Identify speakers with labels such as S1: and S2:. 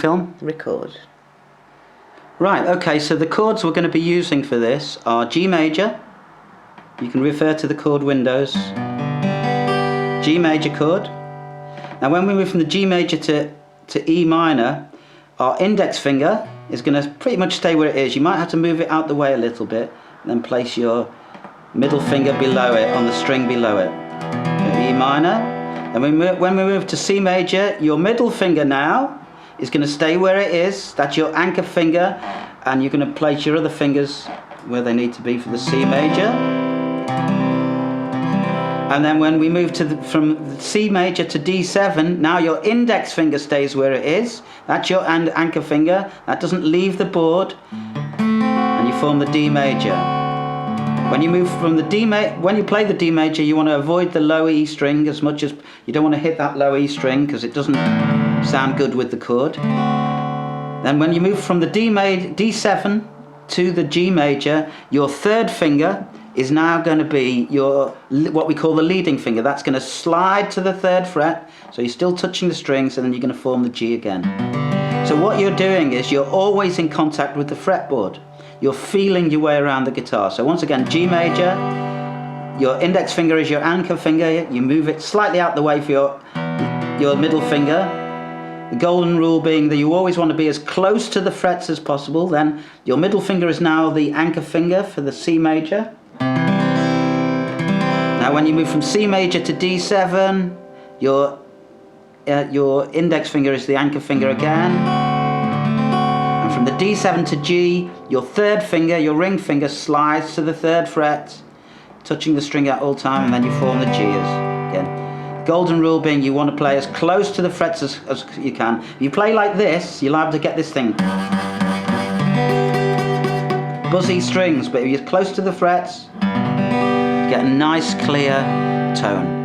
S1: Film?
S2: Record.
S1: Right, okay, so the chords we're going to be using for this are G major. You can refer to the chord windows. G major chord. Now when we move from the G major to E minor, our index finger is going to pretty much stay where it is. You might have to move it out the way a little bit, and then place your middle finger below it, on the string below it. E minor. And when we move to C major, your middle finger now is going to stay where it is. That's your anchor finger, and you're going to place your other fingers where they need to be for the C major. And then when we move from C major to D7, now your index finger stays where it is. That's your anchor finger. That doesn't leave the board, and you form the D major. When you move from the when you play the D major, you want to avoid the low E string as much as you don't want to hit that low E string because it doesn't sound good with the chord. Then when you move from the D7 to the G major, your third finger is now going to be your what we call the leading finger. That's going to slide to the third fret, so you're still touching the strings, and then you're going to form the G again. So what you're doing is you're always in contact with the fretboard. You're feeling your way around the guitar. So once again, G major, your index finger is your anchor finger. You move it slightly out the way for your middle finger. The golden rule being that you always want to be as close to the frets as possible. Then your middle finger is now the anchor finger for the C major. Now when you move from C major to D7, your index finger is the anchor finger again. And from the D7 to G, your third finger, your ring finger, slides to the third fret, touching the string at all time, and then you form the G again. Golden rule being you want to play as close to the frets as you can. If you play like this, you'll have to get this thing. Buzzy strings, but if you're close to the frets, you get a nice clear tone.